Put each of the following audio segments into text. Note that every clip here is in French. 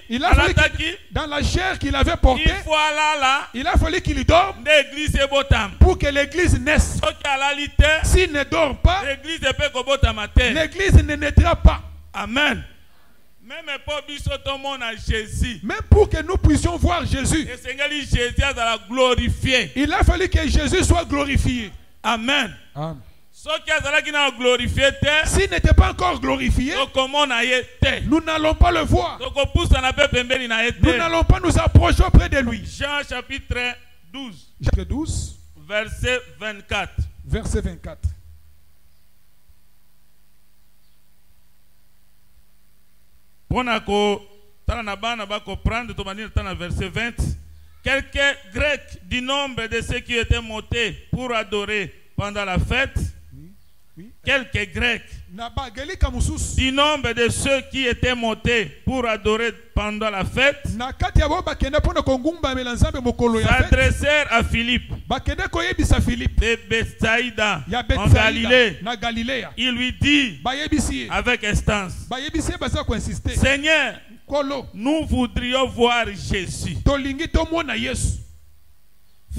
Il a fallu dans la chair qu'il avait portée, il a fallu qu'il dorme pour que l'église naisse. S'il ne dort pas, l'église ne naîtra pas. Amen. Même pour que nous puissions voir Jésus, il a fallu que Jésus soit glorifié. Amen. Amen. S'il n'était pas encore glorifié, nous n'allons pas le voir. Nous n'allons pas nous approcher auprès de lui. Jean chapitre 12, chapitre 12, verset 24. Verset 24. Verset 20. Quelques Grecs du nombre de ceux qui étaient montés pour adorer pendant la fête, quelques Grecs du nombre de ceux qui étaient montés pour adorer pendant la fête s'adressèrent à Philippe de Bethsaïda en Galilée. Il lui dit avec instance, Seigneur, nous voudrions voir Jésus.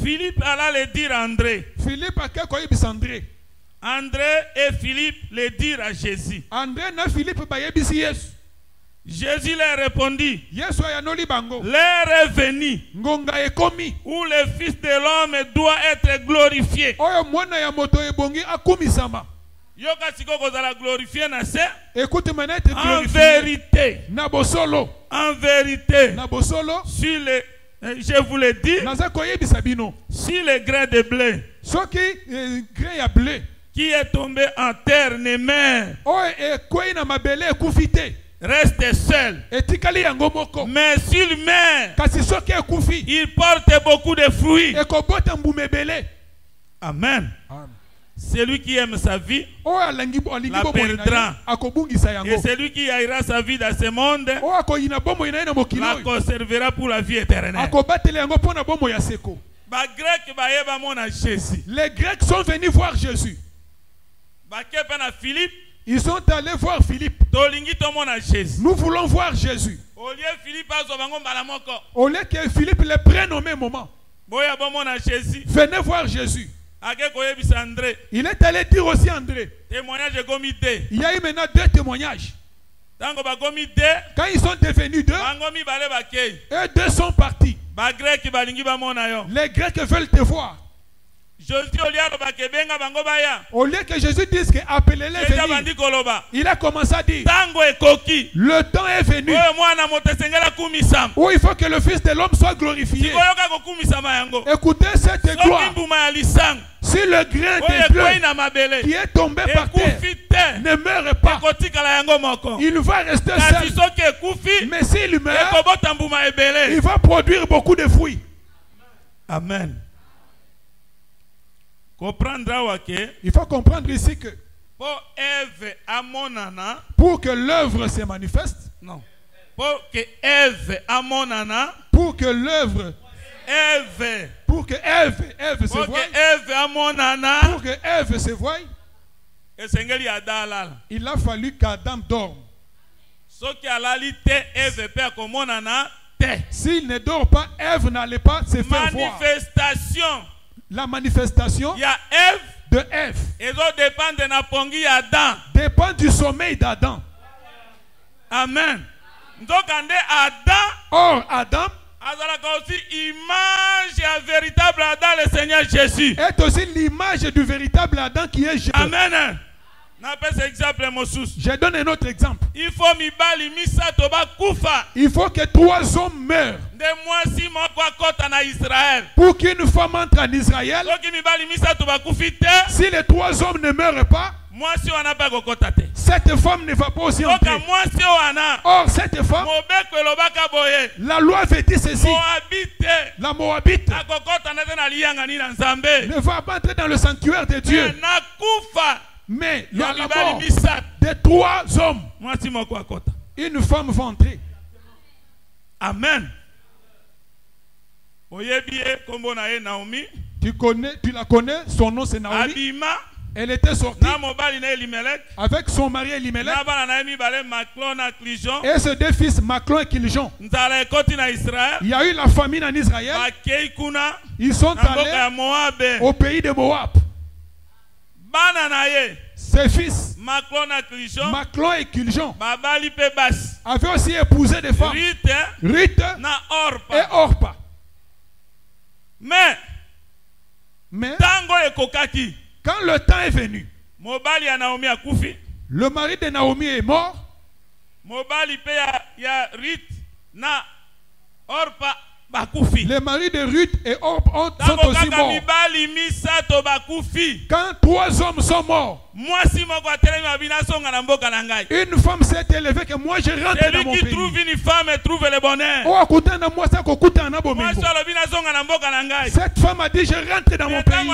Philippe alla le dire à André. André et Philippe le dirent à Jésus. Jésus leur répondit, l'heure est venue où le Fils de l'homme doit être glorifié. En vérité, je vous le dis, si le grain de blé qui est tombé en terre ne meurt, reste seul. Mais s'il meurt, il porte beaucoup de fruits. Amen. Celui qui aime sa vie la perdra. Et celui qui haïra sa vie dans ce monde la conservera pour la vie éternelle. Les Grecs sont venus voir Jésus. Ils sont allés voir Philippe. Nous voulons voir Jésus. Au lieu que Philippe les prenne au même moment, venez voir Jésus. Il est allé dire aussi à André. Il y a eu maintenant deux témoignages. Quand ils sont devenus deux, eux deux sont partis. Les Grecs veulent te voir. Au lieu que Jésus dise que appelez-les venir, il a commencé à dire, le temps est venu où il faut que le Fils de l'homme soit glorifié. Écoutez cette gloire. Si le grain de blé qui est tombé par terre ne meurt pas, il va rester seul. Mais s'il meurt, il va produire beaucoup de fruits. Amen. Il faut comprendre ici que pour que l'œuvre se manifeste, non, pour que Ève pour que l'œuvre pour que Ève se voie, pour que Ève se voie, il a fallu qu'Adam dorme. S'il ne dort pas, Ève n'allait pas se faire voir. La manifestation de Ève dépend du sommeil d'Adam. Amen. Or, Adam véritable Adam, le Seigneur Jésus. Est aussi l'image du véritable Adam qui est Jésus. Amen. Je donne un autre exemple. Il faut que 3 hommes meurent pour qu'une femme entre en Israël. Si les 3 hommes ne meurent pas, cette femme ne va pas aussi entrer. Or, cette femme, la loi avait dit ceci. La Moabite ne va pas entrer dans le sanctuaire de Dieu. Mais la mort de 3 hommes, une femme va entrer. Amen. Tu la connais, son nom c'est Naomi. Elle était sortie avec son mari Elimelech et ses deux fils Maclon et Kiljon. Il y a eu la famine en Israël. Ils sont allés au pays de Moab. Ses fils Maclon et Kiljon avaient aussi épousé des femmes, Ruth et Orpa. Mais quand le temps est venu, le mari de Naomi est mort. Les maris de Ruth et Orpa sont aussi morts. Quand 3 hommes sont morts, une femme s'est élevée que moi je rentre dans mon pays. Celui qui trouve une femme trouve le bonheur. Cette femme a dit je rentre dans mon pays.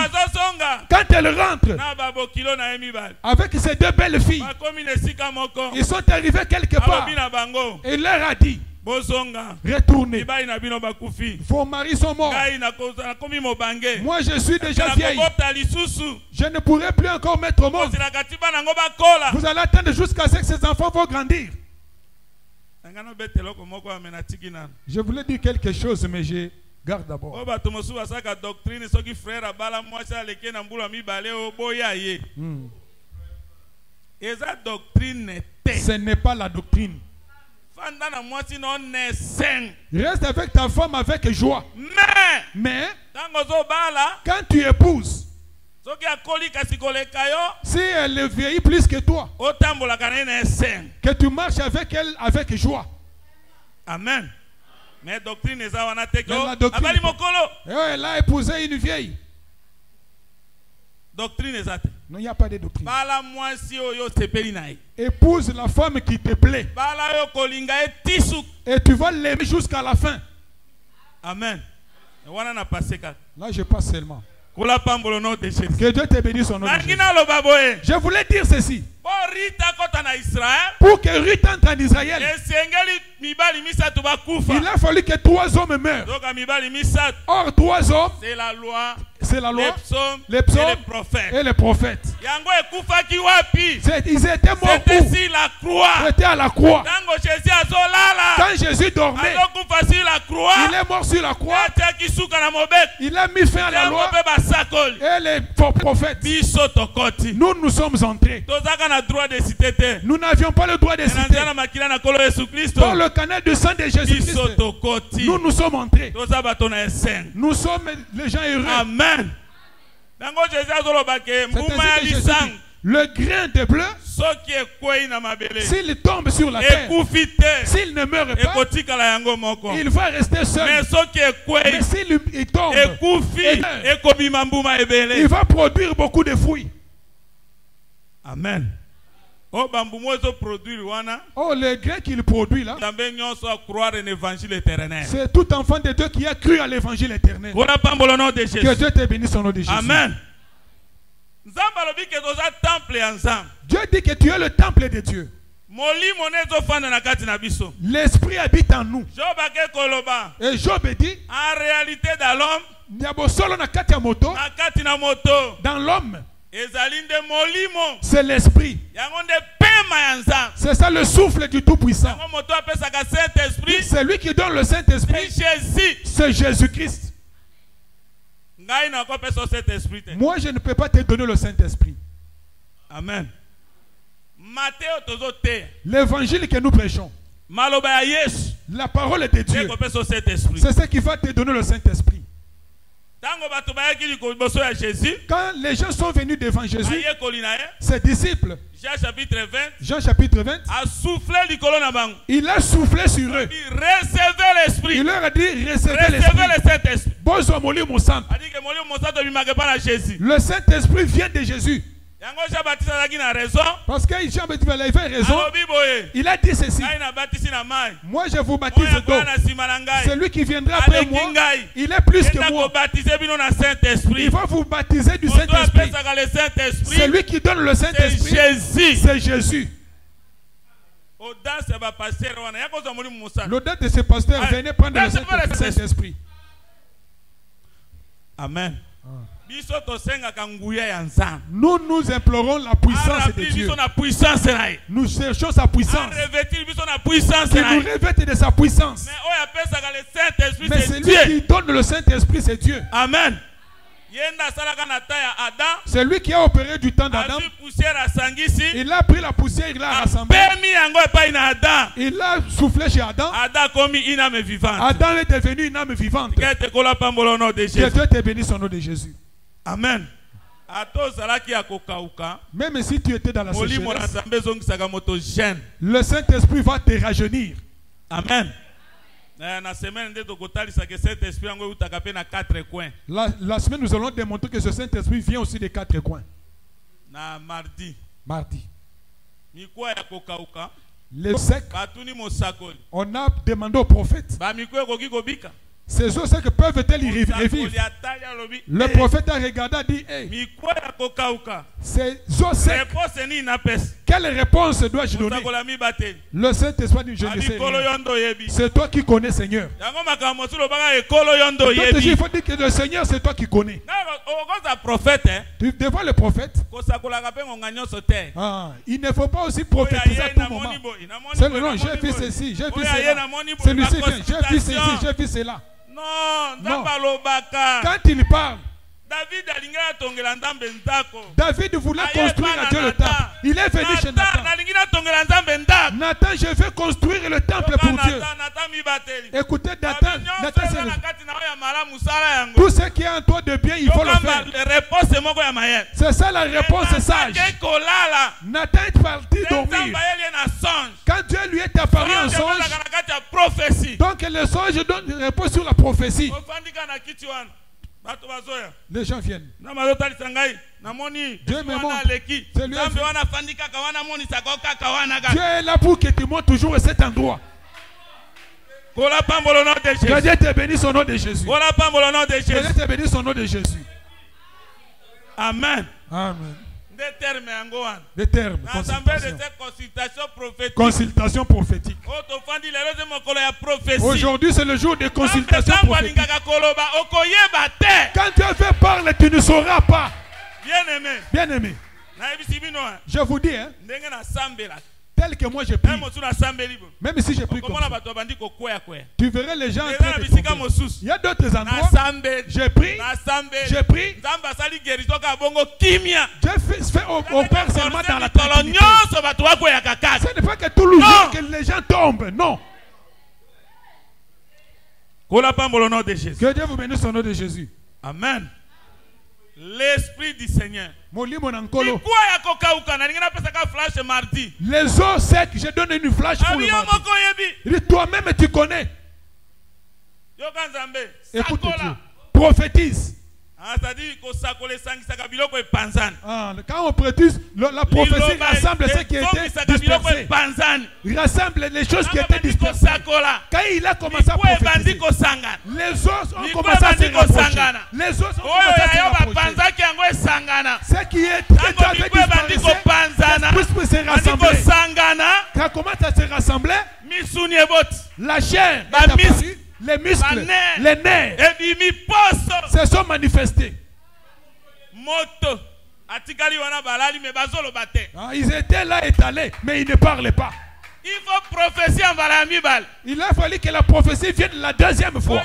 Quand elle rentre avec ses 2 belles filles, ils sont arrivés quelque part et il leur a dit retournez. Vos maris sont morts. Moi je suis déjà vieille. Je ne pourrai plus encore mettre au monde. Vous allez attendre jusqu'à ce que ces enfants vont grandir. Je voulais dire quelque chose, mais je garde d'abord. Ce n'est pas la doctrine. Reste avec ta femme avec joie. Mais quand tu épouses, si elle vieillit plus que toi, que tu marches avec elle avec joie. Amen. Mais doctrine est la doctrine. Elle a épousé une vieille. Doctrine est ça. Non, il n'y a pas de doctrine. Épouse la femme qui te plaît. Et tu vas l'aimer jusqu'à la fin. Amen. Là, je passe seulement. Que Dieu te bénisse au nom de Jésus. Je voulais dire ceci. Pour que Ruth entre en Israël, il a fallu que 3 hommes meurent. Or 3 hommes, c'est la loi, les psaumes et les prophètes. Ils étaient morts où? Ils étaient à la croix. Quand Jésus dormait, il est mort sur la croix. Il a mis fin à la loi et les prophètes. Nous, nous sommes entrés. Nous n'avions pas le droit de citer. Dans le canal du sang de Jésus-Christ, nous, nous sommes entrés. Nous sommes les gens heureux. Amen. Le grain de bleu, s'il tombe sur la terre, s'il ne meurt pas, il va rester seul. Mais s'il tombe, il va produire beaucoup de fruits. Amen. Oh, le grain qu'il produit là, c'est tout enfant de Dieu qui a cru à l'évangile éternel. Que Dieu te bénisse au nom de Jésus. Amen. Dieu dit que tu es le temple de Dieu. L'esprit habite en nous. Et Job dit, en réalité dans l'homme, dans l'homme, c'est l'esprit. C'est ça le souffle du Tout-Puissant. C'est lui qui donne le Saint-Esprit. C'est Jésus-Christ. Moi, je ne peux pas te donner le Saint-Esprit. Amen. L'évangile que nous prêchons, la parole de Dieu, c'est ce qui va te donner le Saint-Esprit. Quand les gens sont venus devant Jésus, ses disciples, Jean chapitre 20, il a soufflé sur eux. Il leur a dit, recevez l'Esprit. Le Saint-Esprit vient de Jésus. Parce que Jean-Baptiste avait raison. Il a dit ceci: moi je vous baptise d'eau. Celui qui viendra après moi, il est plus que moi. Il va vous baptiser du Saint-Esprit. Celui qui donne le Saint-Esprit, c'est Jésus. L'audace de ce pasteur, venez prendre le Saint-Esprit. Amen. Nous nous implorons la puissance de Dieu. Nous cherchons sa puissance. Qui nous revête de sa puissance. Mais c'est lui qui donne le Saint-Esprit, c'est Dieu. Amen. C'est lui qui a opéré du temps d'Adam. Il a pris la poussière, il l'a rassemblée. Il a soufflé chez Adam. Adam est devenu une âme vivante. Que Dieu te bénisse au nom de Jésus. Amen. Même si tu étais dans la sécheresse, le Saint-Esprit va te rajeunir. Amen. La semaine, nous allons démontrer que ce Saint-Esprit vient aussi des 4 coins. Mardi. Les secs, on a demandé au prophète. Ces eaux secs peuvent-elles y revivre? Le prophète a regardé et a dit, hey, ces eaux secs, quelle réponse dois-je donner? Le Saint-Esprit dit, je ne sais rien. C'est toi qui connais, Seigneur. Il faut dire que le Seigneur, c'est toi qui connais. Tu devant le prophète, il ne faut pas aussi prophétiser à tout moment. C'est le nom, j'ai vu ceci, j'ai vu cela. Celui-ci vient, j'ai vu ceci, j'ai vu cela. Non. Quand il parle, David voulait construire à Dieu le temple. Il est venu chez Nathan. Nathan, je veux construire le temple pour Dieu. Écoutez, Nathan, tout ce qui est en toi de bien, il faut le faire. C'est ça la réponse sage. Nathan est parti dormir. Quand Dieu lui est apparu en songe, donc le songe donne une réponse sur la prophétie. Les gens viennent. Dieu me montre. Dieu est là pour que tu montres toujours à cet endroit. Que Dieu te bénisse au nom de Jésus. Que Dieu te bénisse au nom de Jésus. Amen. Amen. Des termes. Consultation prophétique. Aujourd'hui, c'est le jour de consultation prophétique. Quand Dieu veut parler, tu ne sauras pas. Bien-aimé. Je vous dis, hein, tel que moi je prie, même si je prie comme ça, tu verrais les gens en train de tomber. Il y a d'autres endroits, je prie, Dieu fait opère seulement dans la tranquillité. Ce n'est pas que tout le jour que les gens tombent, non. Que Dieu vous bénisse au nom de Jésus. Amen. L'Esprit du Seigneur. Les eaux secs, je donne une flash pour le mardi. Toi-même tu connais. Écoute Dieu. Prophétise. Quand on prétise, la prophétie rassemble ce qui était dispersé. Rassemble les choses qui étaient dispersées. Quand il a commencé à prophétiser, les os ont commencé à se rapprocher. Les os ont commencé à se rapprocher. Ce qui est très disparaissé, puisse se rassembler. Quand commence à se rassembler, la chair est apparue. Les muscles, les nerfs se sont manifestés. Ils étaient là étalés, mais ils ne parlaient pas. Il faut prophétiser en Balamibal. Il a fallu que la prophétie vienne la deuxième fois.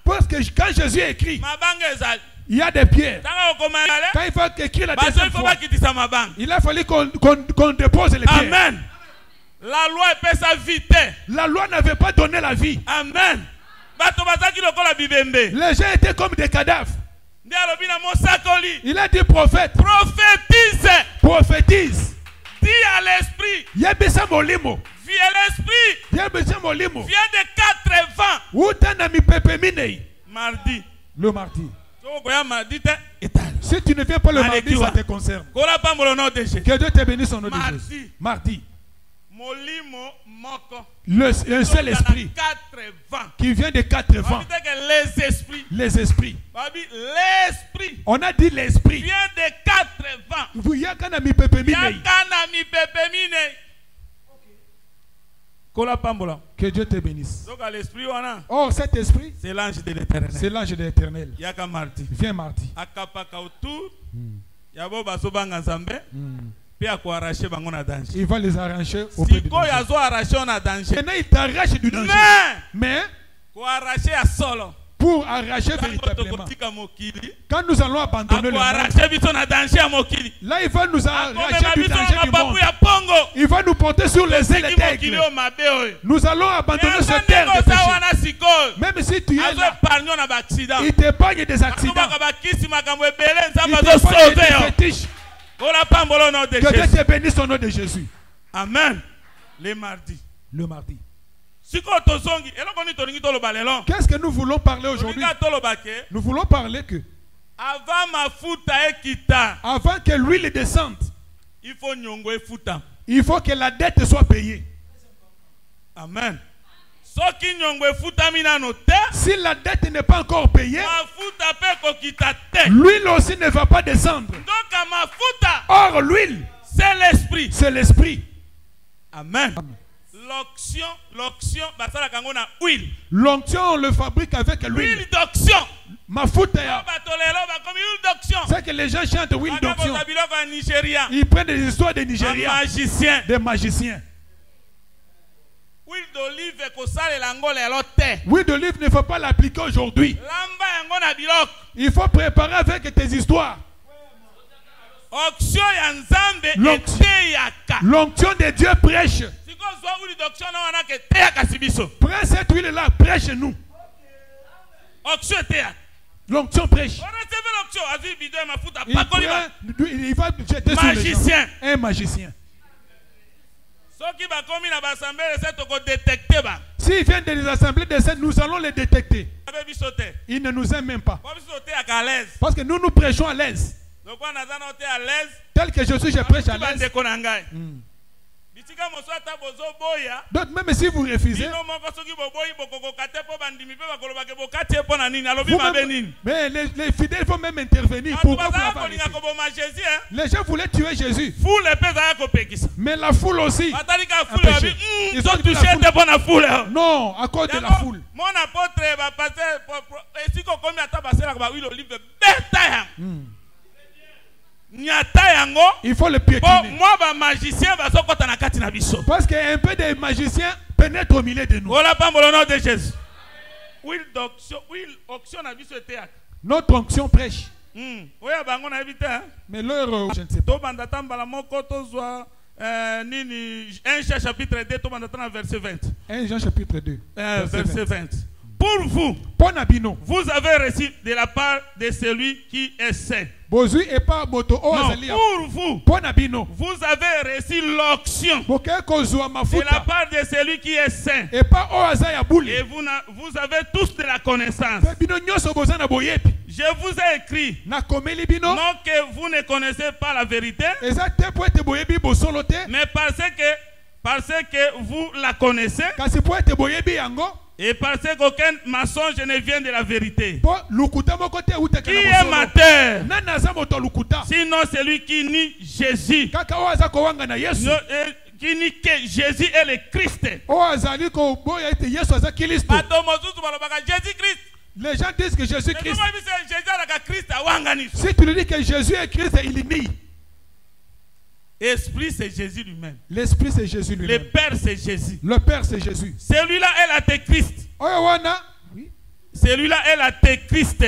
Parce que quand Jésus écrit, il y a des pierres. Quand il faut écrire la deuxième fois, il a fallu qu'on dépose les pierres. Amen. La loi est sa vité. La loi n'avait pas donné la vie. Amen. Les gens étaient comme des cadavres. Il a dit prophète. Prophétise. Prophétise. Dis à l'esprit. Viens l'esprit. Viens de 4 vents. Mardi. Le mardi. Si tu ne viens pas le mardi, ça te concerne. Que Dieu te bénisse au nom de Jésus. Mardi. Un seul esprit qui vient des 4 vents. Les esprits. On a dit l'esprit vient des 4 vents. Que Dieu te bénisse. l'esprit, Oh, cet esprit, c'est l'ange de l'Éternel. c'est l'ange de l'Éternel. Viens mardi. Il va les arracher auprès du danger. Maintenant, il t'arrache du danger. Mais pour arracher véritablement, quand nous allons abandonner le monde, là il va nous arracher du danger du monde. Il va nous porter sur les ailes d'aigle. Nous allons abandonner ce terre de péché. Même si tu es là, il t'épargne des accidents. Il t'épargne des fétiches. Que Dieu te bénisse au nom de Jésus. Amen. Le mardi. Qu'est-ce que nous voulons parler aujourd'hui? Nous voulons parler que avant que l'huile descende, il faut que la dette soit payée. Amen. Si la dette n'est pas encore payée, l'huile aussi ne va pas descendre. Or, l'huile, c'est l'esprit. Amen. L'onction, on le fabrique avec l'huile. Huile d'onction. C'est que les gens chantent huile d'onction. Ils prennent des histoires des Nigériens, des magiciens. Huile d'olive ne faut pas l'appliquer aujourd'hui. Il faut préparer avec tes histoires. L'onction de Dieu prêche. Prends cette huile-là, prêche-nous. L'onction prêche. Il va jeter sur les gens. Un magicien. S'ils viennent des assemblées de scènes, nous allons les détecter. Ils ne nous aiment même pas. Parce que nous prêchons à l'aise. Tel que je suis, je prêche à l'aise. Donc même si vous refusez, mais les fidèles vont même intervenir. Pourquoi vous les gens voulaient tuer Jésus. Mais la foule aussi. Ils ont touché la foule. Non, à cause de la foule. Il faut le piétiner. Parce qu'un peu de magiciens pénètrent au milieu de nous. Notre onction prêche. Mais leur, je ne sais pas. 1 Jean chapitre 2, verset 20. 1 Jean chapitre 2, verset 20. Pour vous, vous avez reçu de la part de celui qui est saint. Non, pour vous, vous avez reçu l'onction de la part de celui qui est saint. Et vous avez tous de la connaissance. Je vous ai écrit, non que vous ne connaissez pas la vérité, mais parce que vous la connaissez. Et parce qu'aucun mensonge ne vient de la vérité. Qui est menteur? Sinon celui qui nie Jésus. Qui nie que Jésus est le Christ. Les gens disent que Jésus est Christ. Si tu lui dis que Jésus est Christ, il nie. L'esprit c'est Jésus lui-même. L'esprit c'est Jésus lui-même. Le Père c'est Jésus. Le Père c'est Jésus. Celui-là est l'antéchrist. Celui-là est l'antéchrist.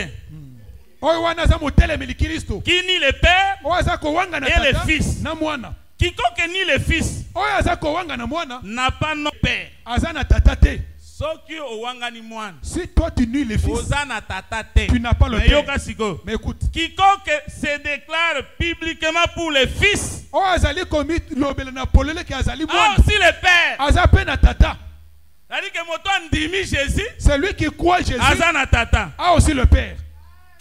Qui nie le Père et le Fils. Quiconque nie le Fils n'a pas non Père. Si toi tu nuis les fils, tu n'as pas le Père. Mais écoute, quiconque se déclare publiquement pour les fils a aussi le Père. C'est lui qui croit Jésus a aussi le Père.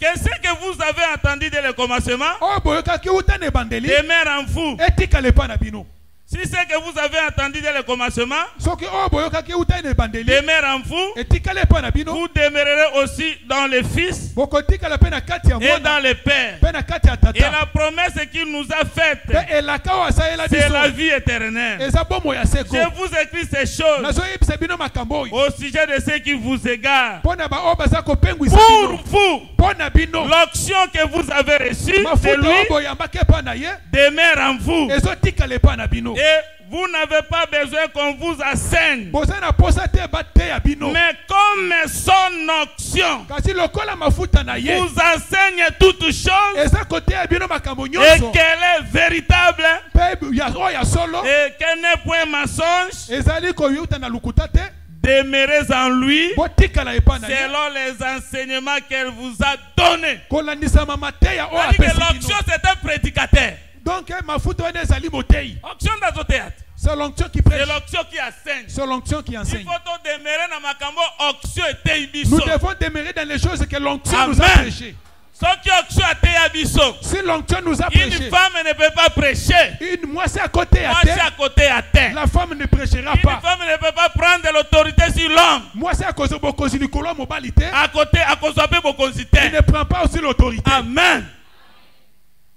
Qu'est-ce que vous avez entendu dès le commencement demeure en vous. Si c'est que vous avez entendu dès le commencement, demeure en vous, vous demeurerez aussi dans le Fils et dans le Père. Et la promesse qu'il nous a faite, c'est la vie éternelle. Je vous écris ces choses au sujet de ceux qui vous égarent. Pour vous, l'onction que vous avez reçue de lui demeure en vous. Et vous n'avez pas besoin qu'on vous enseigne. Mais comme son onction vous enseigne toutes choses et qu'elle est véritable et qu'elle n'est point mensonge, demeurez en lui selon les enseignements qu'elle vous a donnés. L'onction, c'est un prédicateur. Donc, c'est l'onction qui prêche. C'est l'onction qui enseigne. C'est l'onction qui enseigne. Nous devons demeurer dans les choses que l'onction nous a prêchées. Si l'onction nous a prêché, une femme ne peut pas prêcher. Moi c'est à côté à terre. La femme ne prêchera pas. Une femme ne peut pas prendre l'autorité sur l'homme. Moi c'est à cause de mon mobilité. À côté, il ne prend pas aussi l'autorité. Amen.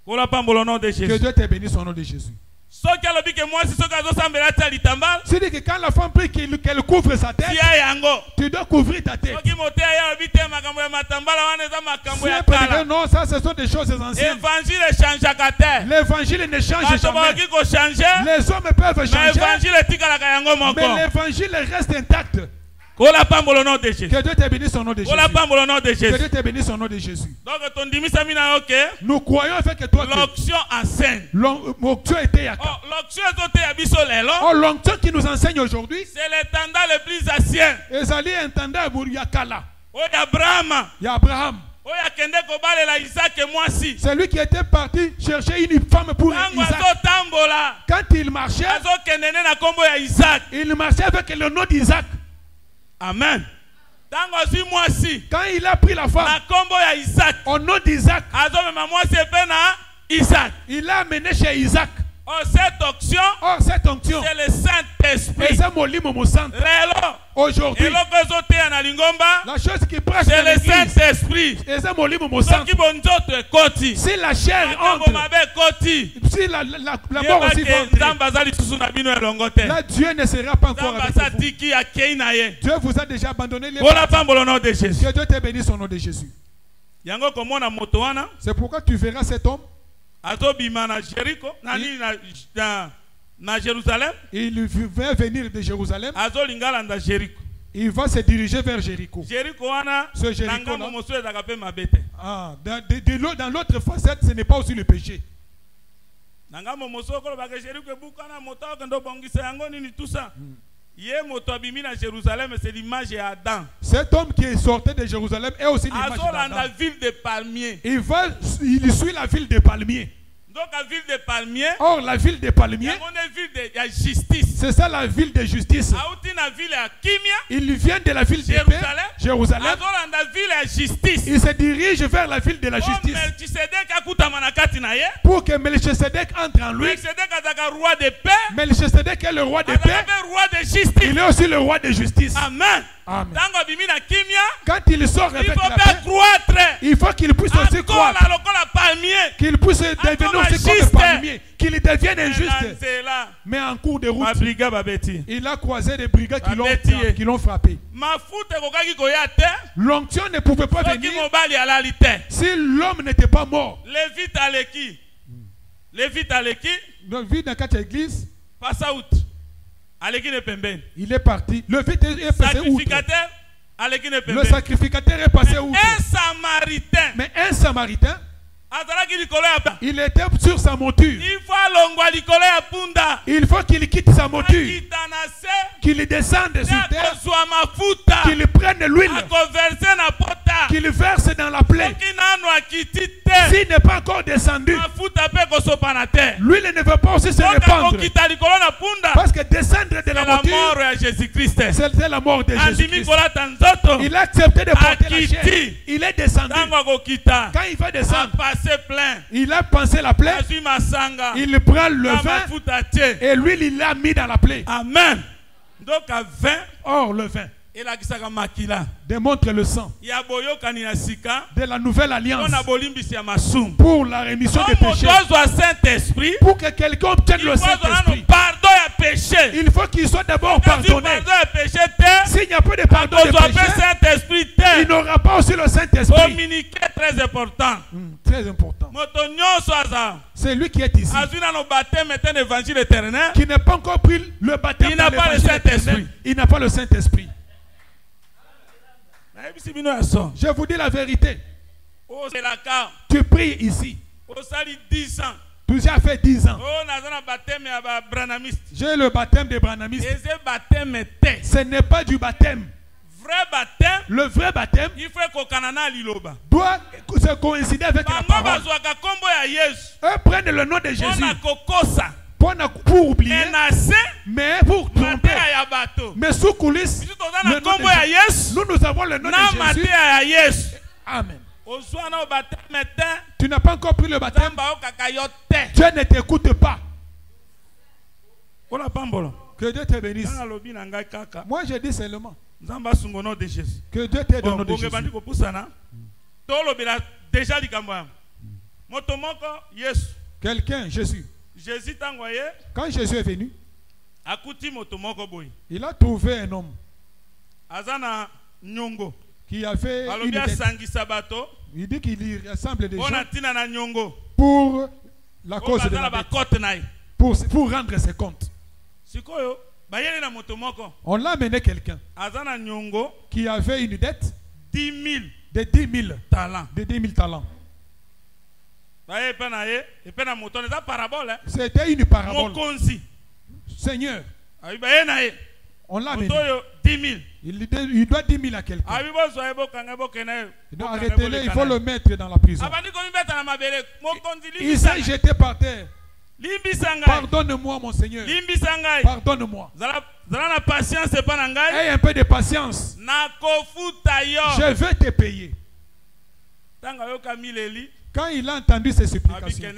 Que Dieu te bénisse au nom de Jésus. C'est dit que quand la femme prie qu'elle couvre sa tête, tu dois couvrir ta tête. Non, ça ce sont des choses anciennes. L'évangile ne change jamais. Les hommes peuvent changer, mais l'évangile reste intact. Que Dieu te bénisse au nom de Jésus. Que Dieu te bénisse au nom de Jésus. Nous croyons en fait que toi l'onction enseigne. L'onction était à l'onction qui nous enseigne aujourd'hui, c'est l'étendard le plus ancien. Abraham. C'est lui qui était parti chercher une femme pour Isaac. Quand il marchait avec le nom d'Isaac. Amen. Quand il a pris la femme au nom d'Isaac, il l'a amené chez Isaac. Cette onction, c'est le Saint-Esprit. Aujourd'hui, la chose qui prêche c'est le Saint-Esprit. Si la chair entre, si la mort aussi va entrer, là Dieu ne sera pas encore avec vous. Dieu vous a déjà abandonné. Que Dieu te bénisse au nom de Jésus. C'est pourquoi tu verras cet homme. Il va venir de Jérusalem. Il va se diriger vers Jéricho. Ce Jéricho dans l'autre facette, ce n'est pas aussi le péché. Cet homme qui est sorti de Jérusalem est aussi l'image d'Adam. Il suit la ville des palmiers. Donc la ville des palmiers. Or la ville des palmiers, c'est ça la ville de justice. Il vient de la ville de Jérusalem. Il se dirige vers la ville de la justice. Pour que Melchisedec entre en lui. Melchisedec est le roi de paix. Il est aussi le roi de justice. Amen. Amen. Quand il sort avec la paix, il faut qu'il puisse aussi croire, qu'il puisse devenir aussi comme le palmier, qu'il devienne injuste. Mais en cours de route, il a croisé des brigands qui l'ont frappé. L'onction ne pouvait pas venir si l'homme n'était pas mort. Lévite dans l'église. Il est parti. Le Lévite est passé outre. Le sacrificateur est passé outre. Mais un Samaritain, il était sur sa monture. Il faut qu'il quitte sa monture, qu'il descende sur terre, qu'il prenne l'huile, qu'il verse dans la plaie. S'il n'est pas encore descendu, l'huile ne veut pas aussi se répandre. Parce que descendre de la voiture, c'était la mort de Jésus-Christ. Il a accepté de porter la chair. Il est descendu. Quand il va descendre, il a pensé la plaie. Il prend le vin et l'huile il l'a mis dans la plaie. Amen. Donc à 20. Or le vin démontre le sang de la nouvelle alliance pour la rémission des péchés. Pour que quelqu'un obtienne le Saint-Esprit, il faut qu'il soit d'abord pardonné. S'il n'y a pas de pardon de péché, il n'aura pas aussi le Saint-Esprit. Communiquer très important. Très important. C'est lui qui est ici, qui n'a pas encore pris le baptême. Il n'a pas le Saint-Esprit. Il n'a pas le Saint-Esprit. Je vous dis la vérité. Tu pries ici. Tu as fait 10 ans. J'ai le baptême des branhamistes. Ce n'est pas du baptême. Le vrai baptême doit se coïncider avec la parole. Eux prennent le nom de Jésus pour oublier, mais pour tromper. Mais sous coulisses, le nom de Jésus. Nous avons le nom de Jésus. Amen. Tu n'as pas encore pris le baptême. Dieu ne t'écoute pas. Que Dieu te bénisse. Moi je dis seulement que Dieu t'aide au nom de Jésus. Quelqu'un, Jésus. Quand Jésus est venu, il a trouvé un homme qui avait une dette. Il dit qu'il rassemble des gens pour la cause de la dette, pour rendre ses comptes. On l'a amené quelqu'un qui avait une dette de 10 000 talents. C'était une parabole. Seigneur, on l'a amené. Il doit 10 000 à quelqu'un. Arrêtez-le, il faut le mettre dans la prison. Il s'est jeté par terre. Pardonne-moi, mon Seigneur. Pardonne-moi. Aie un peu de patience. Je vais te payer. Quand il a entendu ces supplications,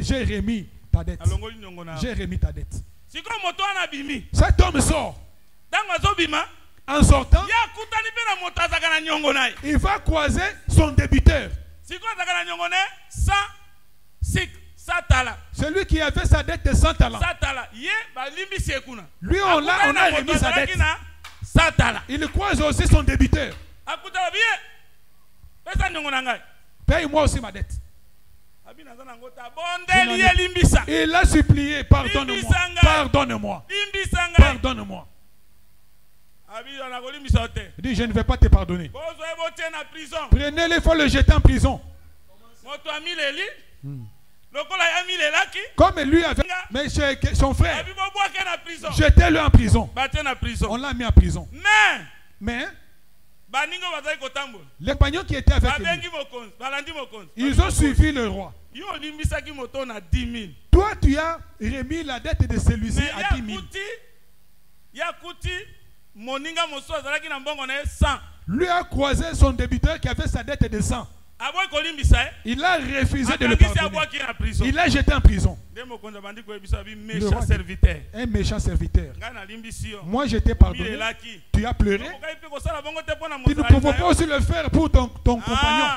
j'ai remis ta dette. J'ai remis ta dette. Cet homme sort. En sortant, il va croiser son débiteur. Celui qui avait sa dette de 100 talents. Lui, on a remis sa dette. Il croise aussi son débiteur. Paye-moi aussi ma dette. Il a supplié, pardonne-moi. Pardonne-moi. Pardonne-moi. Il dit, je ne vais pas te pardonner. Prenez-le, il faut le jeter en prison. Comme lui avait, mais son frère, jetez-le en prison. On l'a mis en prison. Mais les compagnons qui étaient avec lui, ils ont suivi le roi. Toi, tu as remis la dette de celui-ci à 10 000. Lui a croisé son débiteur qui avait sa dette de 100. Il a refusé de le pardonner. Il l'a jeté en prison. Un méchant serviteur. Moi, je t'ai pardonné. Tu as pleuré. Tu ne pouvons pas aussi le faire pour ton compagnon.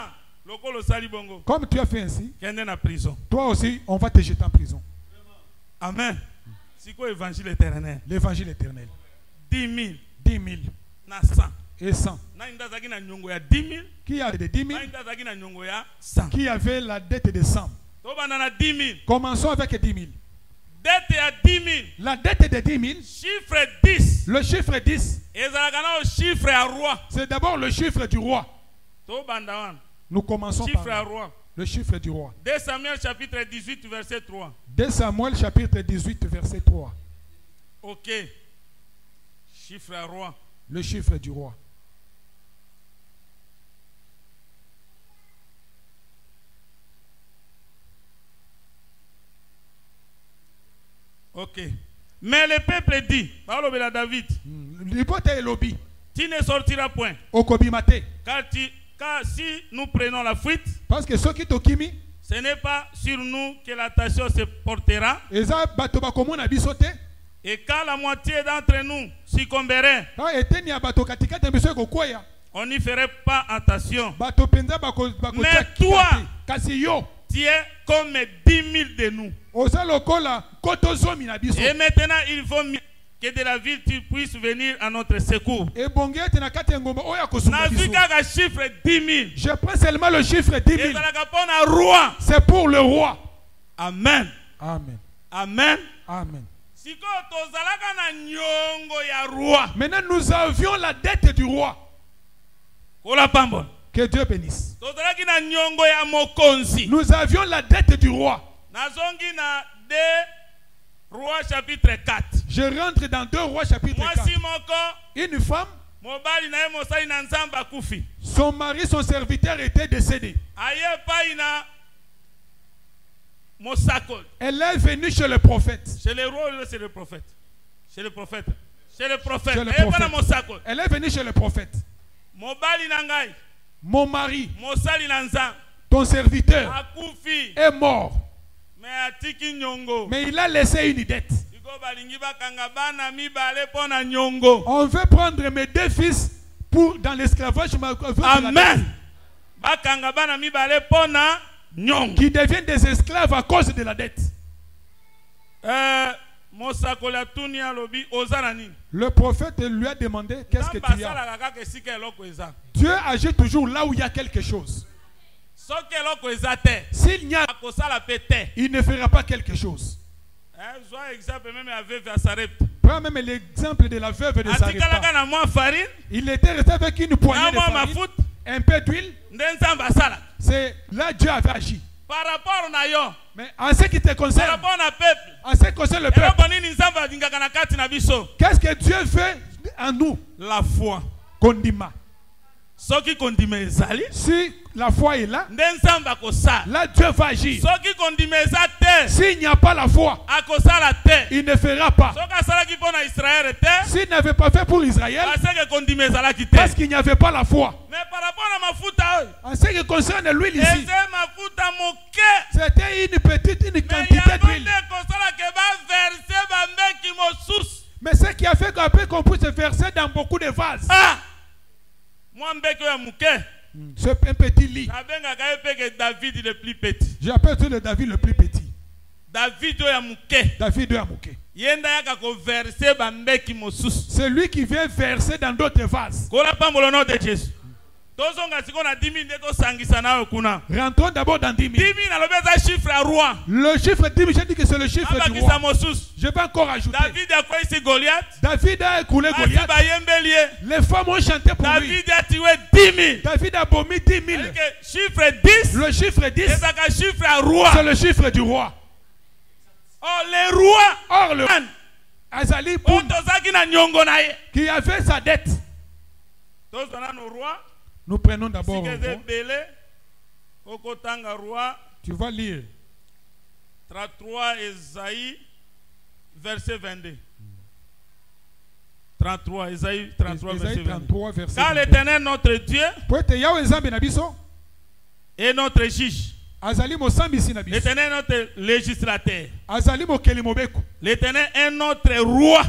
Comme tu as fait ainsi, toi aussi, on va te jeter en prison. Amen. C'est quoi l'évangile éternel? L'évangile éternel. 10 000. 10 000. Et 100. Qui a de 10 000? Qui avait la dette de 100? Commençons avec 10 000. La dette de 10 000. Chiffre 10. Le chiffre 10. C'est d'abord le chiffre du roi. Nous commençons par le chiffre du roi. 2 Samuel chapitre 18 verset 3. 2 Samuel chapitre 18 verset 3. Ok. Chiffre à roi. Le chiffre du roi. Ok. Mais le peuple dit, parle à David, tu ne sortiras point. Car si nous prenons la fuite, parce que ceux qui t'okimi, ce n'est pas sur nous que la tentation se portera. Et quand la moitié d'entre nous succomberait, on n'y ferait pas attention. Mais toi, tu es comme 10 000 de nous. Et maintenant, il faut que de la ville tu puisses venir à notre secours. Chiffre 10 000. Je prends seulement le chiffre 10 000. C'est pour le roi. Amen. Amen. Amen. Amen. Maintenant, nous avions la dette du roi. Que Dieu bénisse. Nous avions la dette du roi. Roi chapitre 4. Je rentre dans 2 Rois chapitre 4. Une femme, son mari, son serviteur était décédé. Elle est venue chez le prophète. Chez le roi, c'est le prophète. Chez le prophète. Chez le prophète. Elle est venue chez le prophète. Mon mari, ton serviteur, est mort. Mais il a laissé une dette. On veut prendre mes 2 fils pour dans l'esclavage. Amen. Qui deviennent des esclaves à cause de la dette. Le prophète lui a demandé qu'est-ce que tu as. Dieu agit toujours là où il y a quelque chose. S'il n'y a, il ne fera pas quelque chose. Prends même l'exemple de la veuve de Sarepta. Il était resté avec une poignée de farine, un peu d'huile. C'est là Dieu avait agi. Par rapport à yo, mais en ce qui te concerne, par rapport à peuple, en ce qui concerne le peuple, qu'est-ce que Dieu fait en nous? La foi. Kondima. Si la foi est là, là Dieu va agir. S'il n'y a pas la foi, il ne fera pas. S'il n'avait pas fait pour Israël, parce qu'il n'y avait pas la foi. Mais par rapport à en ce qui concerne l'huile ici, c'était une quantité d'huile. Mais ce qui a fait qu'on puisse se verser dans beaucoup de vases. C'est un petit lit. David le plus petit. J'appelle le David le plus petit. David Oyamuke. C'est lui qui vient verser dans d'autres vases. Rentrons d'abord dans 10 000. Le chiffre 10 000, j'ai dit que c'est le chiffre du roi. Je vais encore ajouter. David a écoulé Goliath. Les femmes ont chanté pour lui. David a vomi 10 000. Le chiffre 10, c'est le chiffre du roi. Or le roi Azali qui avait sa dette. Nous prenons d'abord roi. Tu vas lire 33 Esaïe verset 22. 33 Esaïe 33 verset 22. Car l'Éternel notre Dieu est notre juge. L'Éternel est notre législateur. L'Éternel est notre roi.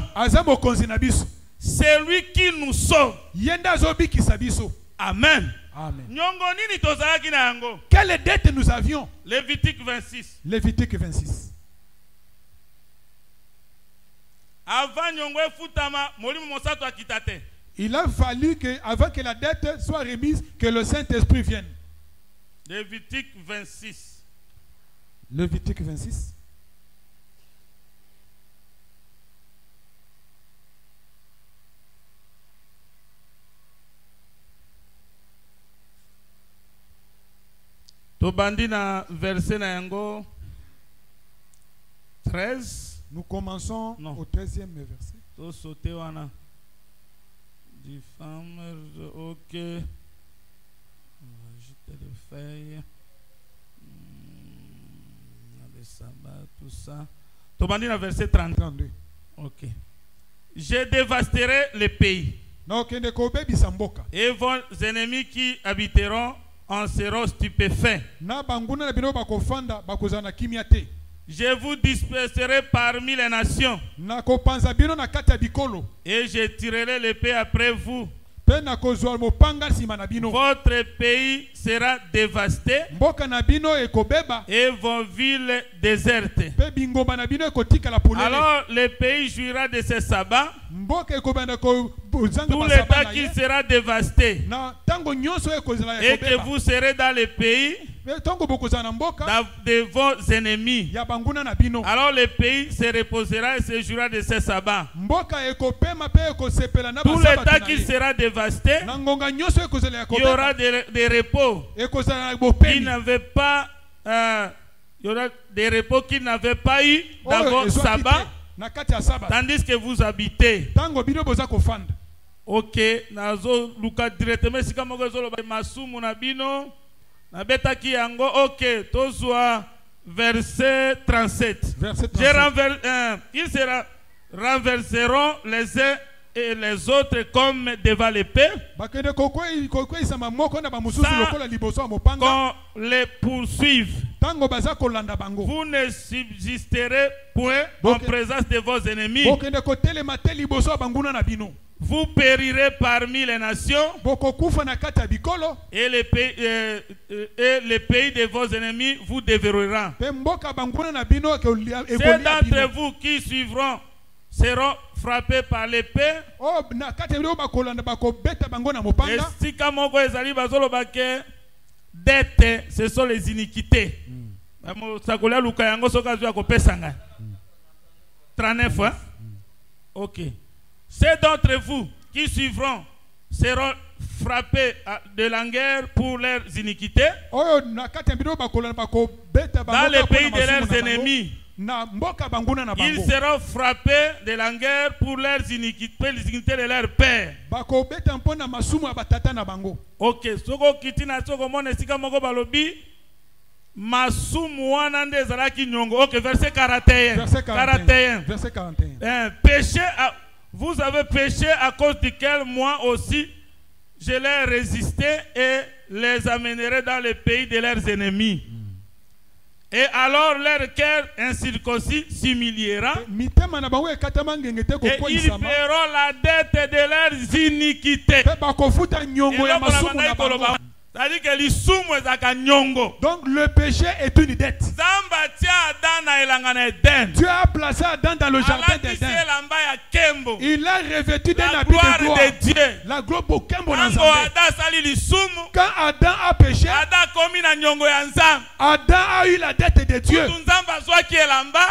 C'est lui qui nous sauve. Amen. Amen. Quelle dette nous avions? Lévitique 26. Lévitique 26. Il a fallu que, avant que la dette soit remise, que le Saint-Esprit vienne. Lévitique 26. Lévitique 26. Tobandina verset na yango 13. Nous commençons au 13e verset. To sauter wana. Du femme, ok. Ajouter les feuilles. Le sabbat, tout ça. Tobandina verset 32. Ok. Je dévasterai les pays. Et vos ennemis qui habiteront en seront stupéfaits. Je vous disperserai parmi les nations. Et je tirerai l'épée après vous. Votre pays sera dévasté et vos villes désertes. Alors le pays jouira de ses sabbats tout le temps qu'il sera dévasté et que vous serez dans le pays de vos ennemis. Alors le pays se reposera et se jouera de ses sabbats. Tout le temps qu'il sera dévasté, il y aura des repos qui n'avaient pas il y aura des repos qui n'avaient pas eu dans vos sabbats, tandis que vous habitez. Ok, nazo luka directement si kama gozo ba masumu na bino na betaki yango. Ok, tozwa verset 37. Ils se renverseront les uns et les autres comme devant l'épée. Qu'on les poursuive. Vous ne subsisterez point en présence de vos ennemis. Vous périrez parmi les nations et les pays de vos ennemis vous dévoreront. Ceux d'entre vous qui suivront seront frappés par l'épée. Et si kamoko ezali bazolo bake dette, ce sont les iniquités. 39 hein? Ok. Ceux d'entre vous qui suivront seront frappés de la guerre pour leurs iniquités dans le pays de leurs ennemis. Ils seront frappés de la guerre pour leurs iniquités, les iniquités de leur père. Ok, soko kitina soko mone sika moko balobi masumu wana nde zalaki nyongo. Ok, verset 41. Verset 41. Péché vous avez péché à cause duquel moi aussi je les résisterai et les amènerai dans le pays de leurs ennemis. Et alors leur cœur incirconcis s'humiliera et ils paieront la dette de leurs iniquités. C'est-à-dire que donc le péché est une dette. Dieu a placé Adam dans le jardin d'Éden. Il a revêtu d'un habit de Dieu. La gloire pour Kembo. Quand Adam a péché, Adam a eu la dette de Dieu.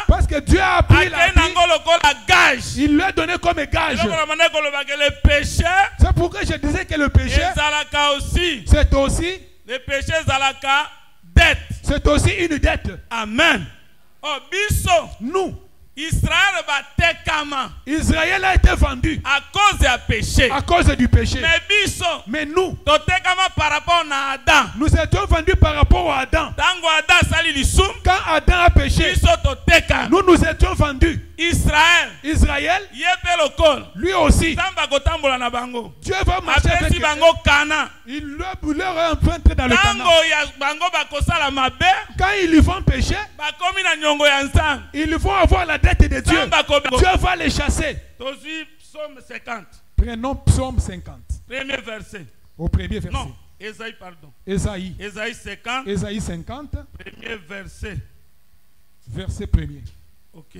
Parce que Dieu a pris la dette. Il lui a donné comme gage. C'est pourquoi je disais que le péché, c'est aussi le péché zalaka dette. C'est aussi une dette. Amen. Oh biso. Nous. Israël a été vendu à cause du péché. À cause du péché. Mais nous, par rapport à Adam. Nous étions vendus par rapport à Adam. Quand Adam a péché, nous nous étions vendus. Israël, lui aussi, Dieu va marcher avec eux. Il leur a emprunté dans le Canaan. Quand ils vont pécher, ils vont avoir la dette de Dieu. Dieu va les chasser. Prenons Psaume 50. Premier verset. Au premier verset. Non, Ésaïe, pardon. Ésaïe 50. Ésaïe 50. Premier verset. Verset premier. Ok.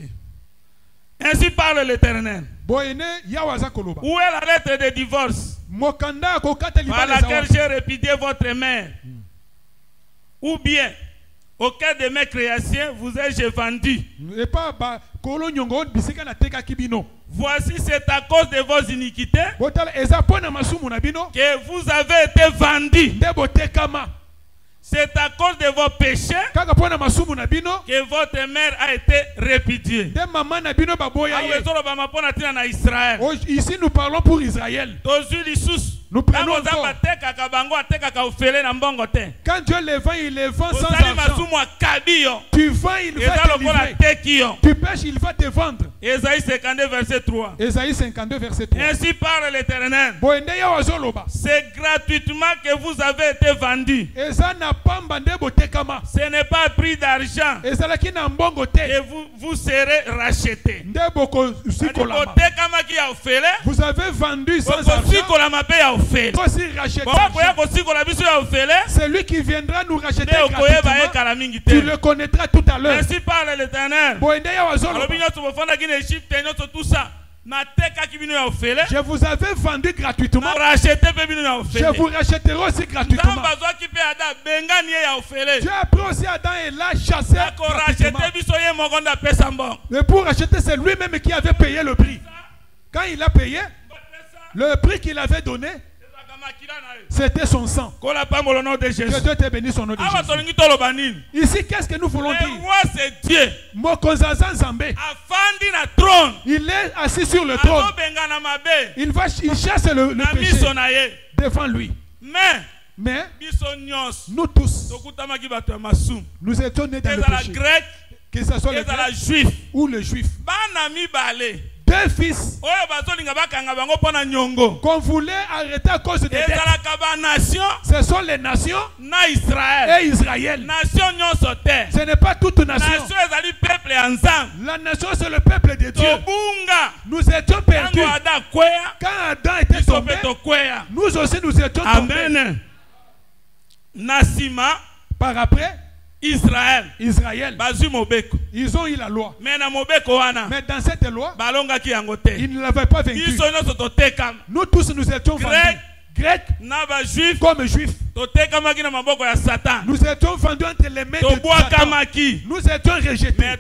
Ainsi parle l'Éternel. Où est la lettre de divorce par laquelle j'ai répudié votre mère? Ou bien, au cœur de mes créations, vous ai-je vendu? Voici, c'est à cause de vos iniquités que vous avez été vendus. C'est à cause de vos péchés que votre mère a été répudiée. Ici, nous parlons pour Israël. Nous prenons encore. Quand Dieu les vend, il les vend sans argent. Tu vends, il va te livrer. Tu pêches, il va te vendre. Ésaïe 52 verset 3. Ésaïe 52 verset 3. Ainsi parle l'Éternel. C'est gratuitement que vous avez été vendus. Ce n'est pas prix d'argent. Et vous serez rachetés. Vous avez vendu sans argent. C'est lui qui viendra nous racheter gratuitement. Tu le connaîtras tout à l'heure. Ainsi parle l'Éternel. Je vous avais vendu gratuitement. Je vous rachèterai aussi gratuitement. Dieu a pris aussi Adam et l'a chassé gratuitement. Mais pour racheter, c'est lui-même qui avait payé le prix. Quand il a payé, le prix qu'il avait donné, c'était son sang. Que Dieu te bénisse au nom de Jésus. Ici, qu'est-ce que nous voulons dire? Le roi, c'est Dieu. Il est assis sur le trône. Il chasse le péché devant lui. Mais nous tous, nous étions nés dans le péché. Que ce soit les Grecs ou les Juifs. Deux fils qu'on voulait arrêter à cause des dettes. Ce sont les nations et Israël. Ce n'est pas toute nation. La nation, c'est le peuple de Dieu. Nous étions perdus. Quand Adam était tombé, nous aussi nous étions tombés. Par après, Israël, ils ont eu la loi. Mais dans cette loi, ils ne l'avaient pas vaincu. Nous tous nous étions vendus. Grecs comme juifs. Nous étions vendus entre les mains de Satan. Nous étions rejetés. Mais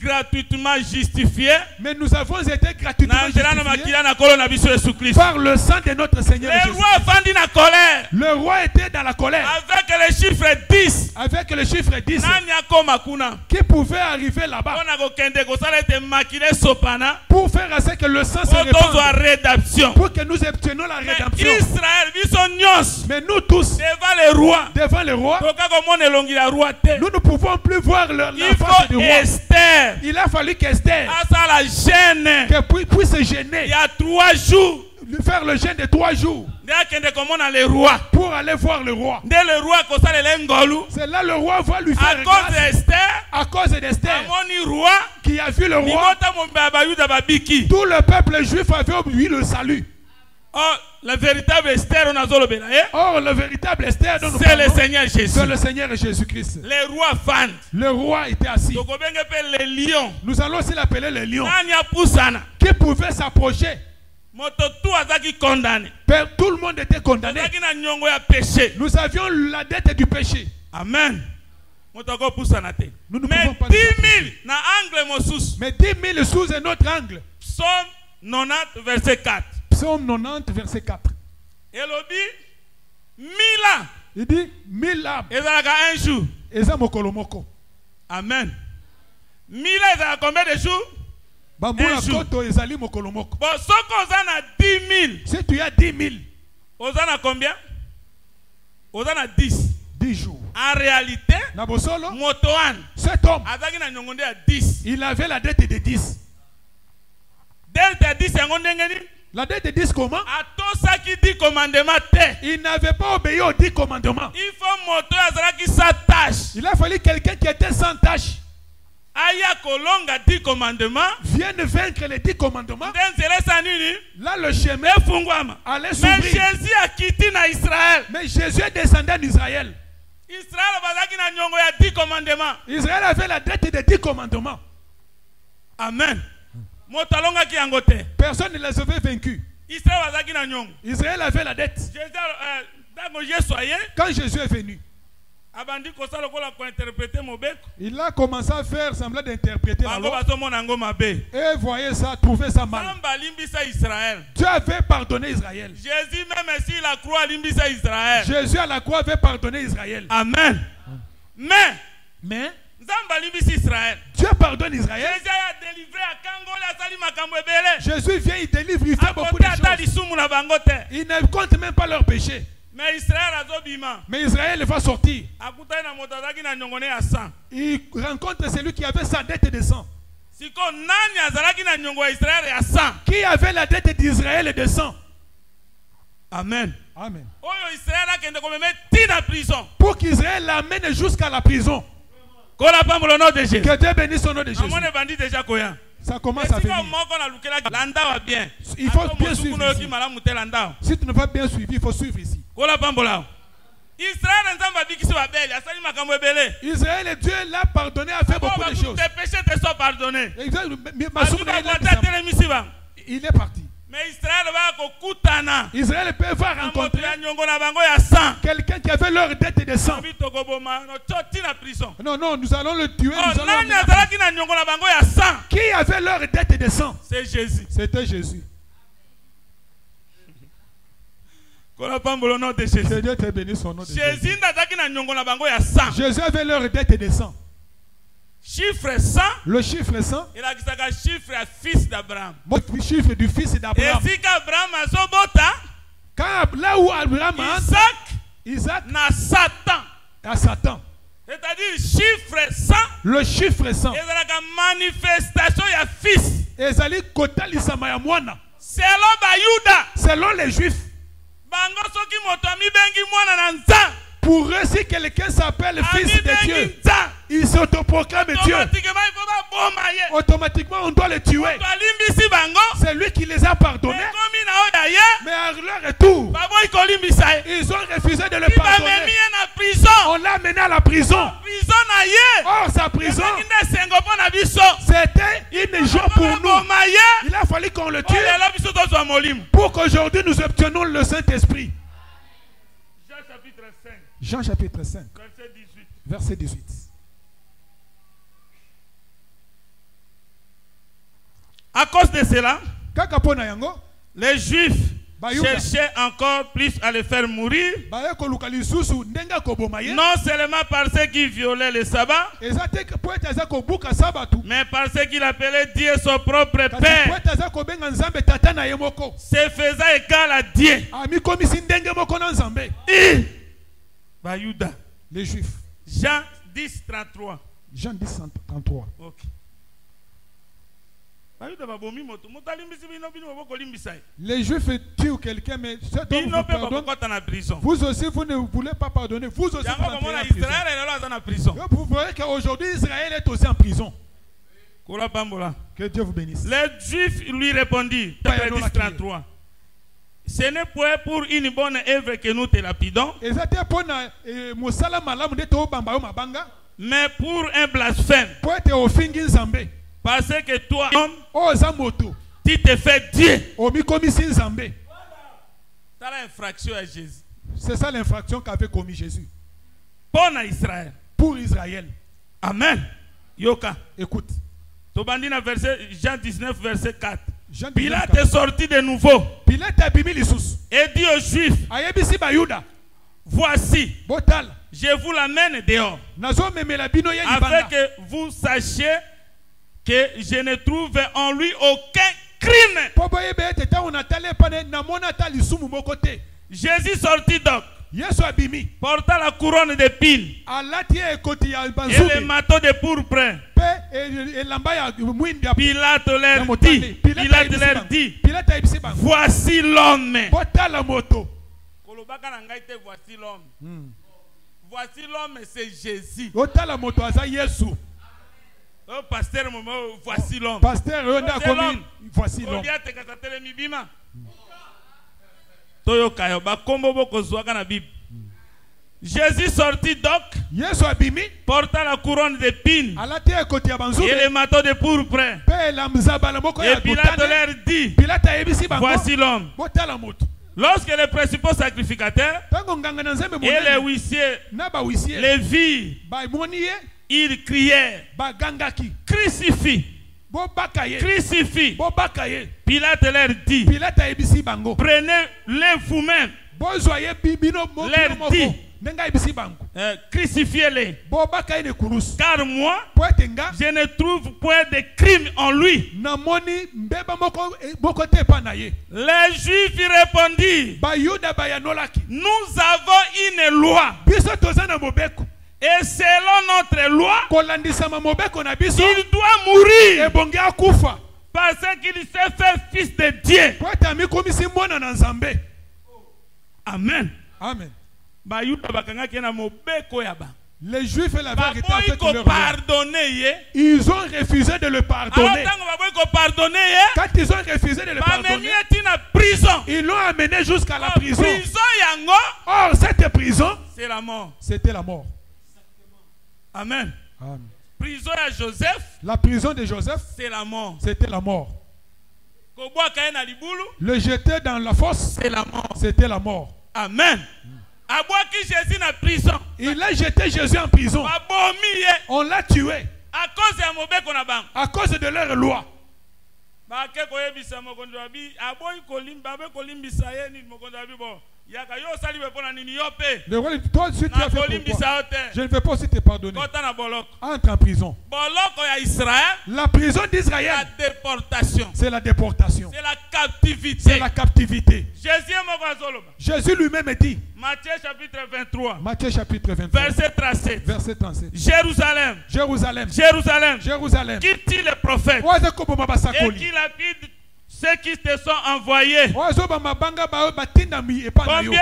gratuitement justifiés. Mais nous avons été gratuitement justifiés par le sang de notre Seigneur Jésus. Le roi était dans la colère. Avec le chiffre 10. Avec le chiffre 10. Qui pouvait arriver là-bas pour faire à ce que le sang se répande. Pour que nous obtenions la rédemption. Mais nous tous, devant le roi, nous ne pouvons plus voir la face du roi. Il a fallu qu'Esther puisse se gêner. Il y a 3 jours. Faire le jeûne de 3 jours. Pour aller voir le roi. C'est là le roi va lui faire grâce. À cause d'Esther. Qui a vu le roi. Tout le peuple juif avait eu le salut. Or, le véritable Esther, c'est le Seigneur Jésus. C'est le Seigneur Jésus-Christ. Le roi était assis. Nous allons aussi l'appeler le lion. Qui pouvait s'approcher. Tout le monde était condamné. Nous avions la dette du péché. Amen. Nous ne pouvons pas. Mais 10 000 sous un autre angle. Psaume 90, verset 4. Psaume 90, verset 4. Il dit 1000 âmes. Un jour. Amen. 1000 ans, combien de jours? Un jour. Si tu as 10 000. On a combien? On a 10. 10 jours. En réalité, cet homme, il avait la dette de 10. La dette de 10 comment? Il n'avait pas obéi aux 10 commandements. Il a fallu quelqu'un qui était sans tâche. Vienne vaincre les 10 commandements. Là le chemin allait s'ouvrir. Mais Jésus a quitté Israël. Mais Jésus est descendu en Israël. Israël avait la dette des 10 commandements. Amen. Personne ne les avait vaincus. Israël avait la dette. Quand Jésus est venu, il a commencé à faire semblant d'interpréter la loi. Et voyez ça, trouvez ça mal. Dieu avait pardonné Israël. Jésus, même s'il a croix, Israël. Jésus à la croix avait pardonné Israël. Amen. Mais Dieu pardonne Israël. Jésus a délivré à Kangola, Jésus vient, il délivre, il fait beaucoup de choses. Ils ne comptent même pas leurs péchés. Mais Israël va sortir. Il rencontre celui qui avait sa dette de sang. Qui avait la dette d'Israël de sang? Amen. Amen. Pour qu'Israël l'amène jusqu'à la prison. Que Dieu bénisse son nom de Jésus. Ça commence à venir. Il faut bien suivre ici. Si tu ne vas bien suivre, il faut suivre ici. Israël, Dieu l'a pardonné, a fait beaucoup de choses. Tes péchés te sont pardonnés. Il est parti. Mais Israël peut rencontrer quelqu'un qui avait leur dette de sang. Non, non, nous allons le tuer. Qui avait leur dette de sang? C'est Jésus. C'était Jésus. Que Dieu te bénisse son nom de Jésus. Jésus avait leur dette de sang. Chiffre 100. Le chiffre 100. Il a un chiffre fils d'Abraham. Le chiffre du fils d'Abraham. Et si Abraham a son bota, là où Abraham Isaac na Satan. À Satan. C'est-à-dire chiffre 100. Le chiffre 100. Il y a une manifestation il y a fils. Selon Bayuda. Selon les Juifs. Pour eux, si quelqu'un s'appelle fils de Dieu, il s'autoproclame Dieu. Automatiquement, on doit le tuer. C'est lui qui les a pardonnés. Mais à leur retour, ils ont refusé de le pardonner. On l'a amené à la prison. Or, sa prison, c'était une joie pour nous. Il a fallu qu'on le tue pour qu'aujourd'hui nous obtenions le Saint-Esprit. Jean chapitre 5, verset 18. À cause de cela, les Juifs cherchaient encore plus à le faire mourir. Non seulement parce qu'ils violaient le sabbat, mais parce qu'il appelait Dieu son propre Père, se faisant égal à Dieu. Bayuda. Les Juifs. Jean 10, 33. Jean 10, 33. Ok. Les Juifs tuent quelqu'un, mais cet homme vous pardonne. Vous aussi, vous ne voulez pas pardonner. Vous aussi, vous entrez en prison. Vous voyez qu'aujourd'hui, Israël est aussi en prison. Que Dieu vous bénisse. Les Juifs lui répondirent, 10, 33. Ce n'est point pour une bonne œuvre que nous te lapidons, mais pour un blasphème. Parce que toi, tu te fais Dieu. C'est l'infraction à Jésus. C'est ça l'infraction qu'avait commis Jésus. Israël. Pour Israël. Amen. Yoka. Écoute. Tobandina verset Jean 19 verset 4. Pilate est sorti de nouveau et dit aux Juifs, voici, je vous l'amène dehors, afin que vous sachiez que je ne trouve en lui aucun crime. Jésus sortit donc, portant la couronne d'épines et le manteau de pourpre. Pilate leur dit, voici l'homme. Voici l'homme, c'est Jésus. Oh, pasteur, voici l'homme. Pasteur, voici l'homme. Jésus sortit donc, portant la couronne d'épines et le manteau de pourpre. Et Pilate leur dit, voici l'homme. Lorsque les principaux sacrificateurs et les huissiers les virent, ils crièrent, crucifie, crucifie. Pilate leur dit, prenez-les vous-même. Leur dit, crucifiez-les. Car moi, je ne trouve point de crime en lui. Les Juifs y répondirent, nous avons une loi. Et selon notre loi, il doit mourir parce qu'il s'est fait fils de Dieu. Amen. Amen. Les Juifs l'avaient pardonné. Ils ont refusé de le pardonner. Quand ils ont refusé de le pardonner, ils l'ont amené jusqu'à la prison. Or, cette prison, c'est la mort. C'était la mort. Amen. Amen. Prison à Joseph. La prison de Joseph, c'est la mort. C'était la mort. Le jeter dans la fosse, c'est la mort. C'était la mort. Amen. Il a jeté Jésus en prison. On l'a tué à cause de leur loi. Toi, si tu as fait pourquoi? Je ne veux pas aussi te pardonner. Entre en prison. La prison d'Israël, la déportation. C'est la déportation. C'est la captivité. C'est la captivité. Jésus lui-même dit. Matthieu chapitre 23. Matthieu chapitre 23. Verset 37. Verset 37. Jérusalem. Jérusalem. Jérusalem. Jérusalem. Qui tue les prophètes et qui lapide ceux qui te sont envoyés. Combien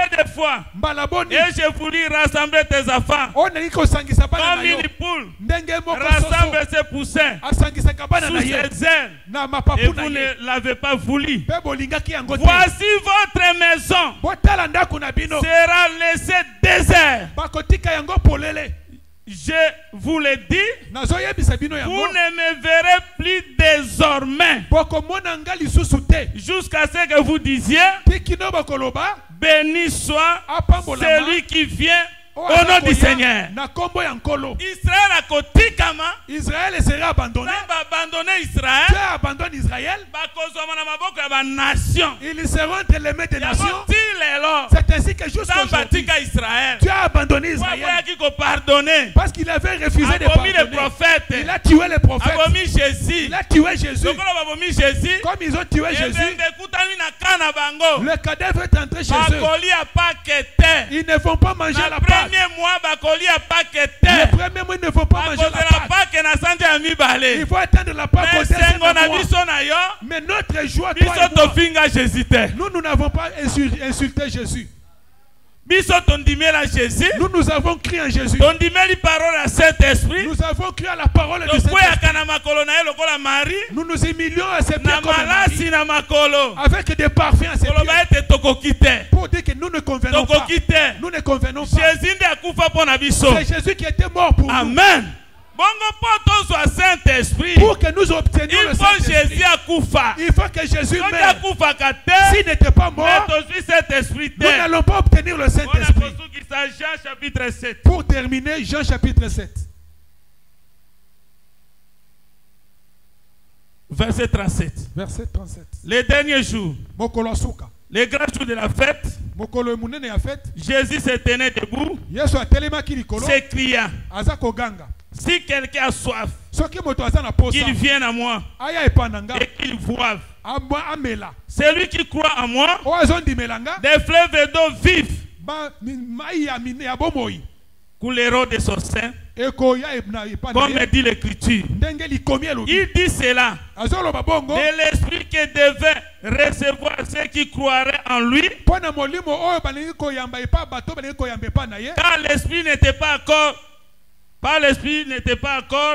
de fois ai-je voulu rassembler tes enfants comme une poule rassemble ses poussins sous ses ailes et vous ne l'avez pas voulu. Voici votre maison sera laissée déserte. Je vous le dis, vous ne me verrez plus désormais jusqu'à ce que vous disiez, béni soit celui qui vient au nom du Seigneur. Israël sera abandonné. Dieu abandonne Israël. Ils seront entre les mains des nations. C'est ainsi que jusqu'à aujourd'hui, Dieu a abandonné Israël parce qu'il avait refusé de pardonner. Il a tué les prophètes. Il a tué Jésus. Comme ils ont tué Jésus, le cadavre est entré chez eux. Ils ne vont pas manger la Pâque. Le premier mois, ils ne vont pas manger la Pâque. Il faut attendre la Pâque au deuxième mois. Mais notre joie, toi et moi, nous n'avons pas insulté Jésus. Nous avons crié en Jésus. Nous avons crié à la parole de Saint-Esprit. Nous nous humilions à ses pieds comme Marie, avec des parfums à ses pieds, pour dire que nous ne convenons pas. Nous ne convenons pas. C'est Jésus qui était mort pour nous. Amen. Pour que nous obtenions le Saint-Esprit, il faut que Jésus meure. S'il n'était pas mort, nous n'allons pas obtenir le Saint-Esprit. Pour terminer, Jean chapitre 7. Verset 37. Verset 37. Les derniers jours, les grands jours de la fête, Jésus se tenait debout, s'écria, si quelqu'un a soif, qu'il vienne à moi et qu'il boive. Celui qui croit en moi, des fleuves d'eau vive couleront de son sein, comme dit l'Écriture. Il dit cela de l'esprit qui devait recevoir ceux qui croiraient en lui, car l'esprit n'était pas encore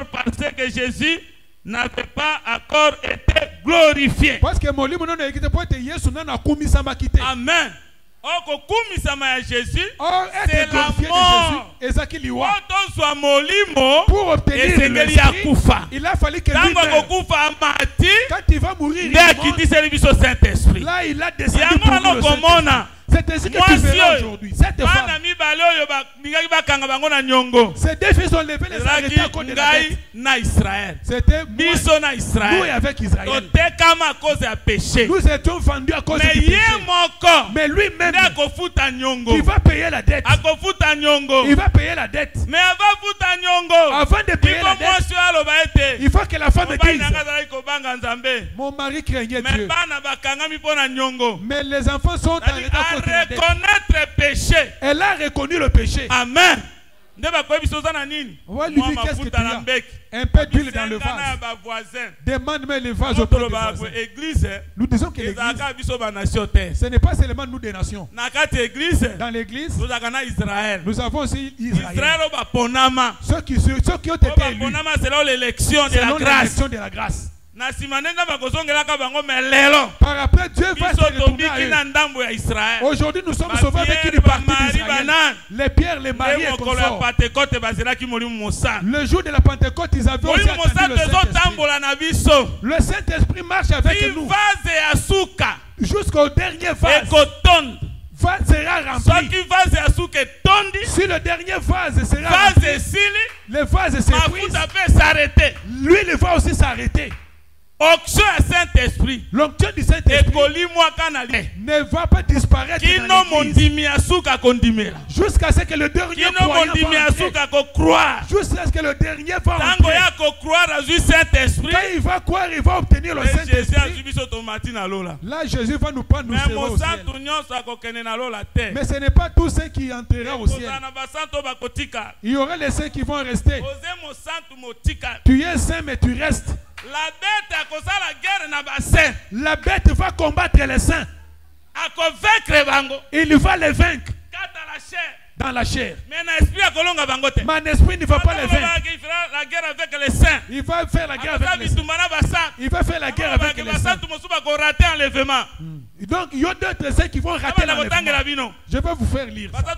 parce que Jésus n'avait pas encore été glorifié. Amen. Jésus, c'est la mort. Pour obtenir le Saint-Esprit, il a fallu que lui-même, quand il va mourir, là il a descendu pour nous le Saint-Esprit. C'est ainsi que tu feras aujourd'hui. Cette femme, ces deux filles ont levé les arrêtés à cause de la dette. C'était nous et avec Israël. Nous étions vendus à cause du péché. Mais lui-même, il va payer la dette. Il va payer la dette. Mais avant de payer la dette, il faut que la femme dise: mon mari craignait Dieu. Mais les enfants sont arrêtés à cause de la dette. Elle a reconnu le péché. Amen. On va lui dire: qu'est-ce que tu as? Un peu d'huile dans le vase. Demande-moi le vase au peuple du voisin. Nous disons que l'église, ce n'est pas seulement nous des nations. Dans l'église, nous avons aussi Israël. Ceux qui ont été élus selon l'élection de la grâce. Par après, Dieu va se retourner à eux. Aujourd'hui, nous sommes sauvés avec une partie d'Israël. Les pierres, les maris et consorts. Le jour de la Pentecôte, ils avaient aussi attendu le Saint-Esprit. Le Saint-Esprit marche avec nous jusqu'au dernier vase. Vase sera rempli. Si le dernier vase sera rempli, le vase s'épuise. L'huile va aussi s'arrêter. L'onction du Saint-Esprit ne va pas disparaître dans l'église jusqu'à ce que le dernier croyant jusqu'à ce que le dernier va entrer. Quand il va croire, il va obtenir le Saint-Esprit. Là, Jésus va nous prendre, nous serons au ciel. Mais ce n'est pas tous ceux qui entreront au ciel. Il y aura les saints qui vont rester. Tu es saint, mais tu restes. La bête va combattre les saints. Il va les vaincre dans la chair. Mon esprit ne va pas les vaincre. Il va faire la guerre avec les saints. Il va faire la guerre avec les saints. Donc il y a d'autres saints qui vont rater l'enlèvement. Je vais vous faire lire ça.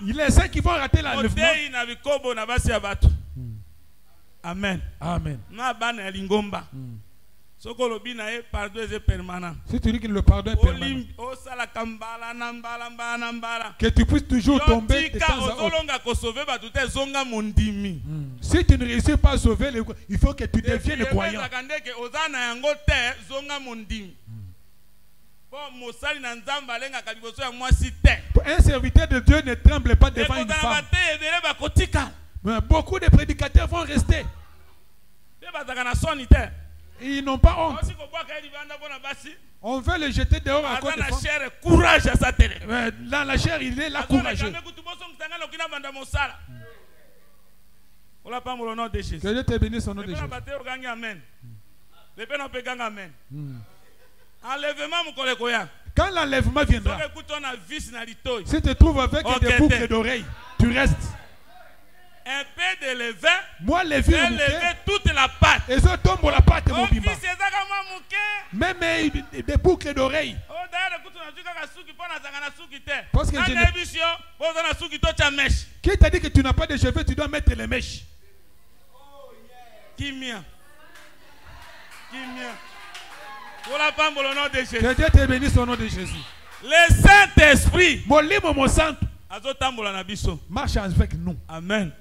Les saints qui vont rater l'enlèvement. Amen. Amen. Si tu dis que le pardon est permanent, que tu puisses toujours tomber de temps à autre. Si tu ne réussis pas à sauver, il faut que tu deviennes croyant. Un serviteur de Dieu ne tremble pas devant une femme. Mais beaucoup de prédicateurs vont rester. Ils n'ont pas honte. On veut le jeter dehors à cause de femmes. Dans la chair, il est là courageux. Que Dieu te bénisse au nom de Jésus. Quand l'enlèvement viendra, si tu te trouves avec des boucles d'oreilles, tu restes. Un peu de levain, moi lever toute la pâte. Et ça tombe la pâte mon bimba. Même des boucles d'oreilles. Parce que qui t'a dit que tu n'as pas de cheveux, tu dois mettre les mèches. Que Dieu te bénisse au nom de Jésus. Le Saint-Esprit marche avec nous. Amen.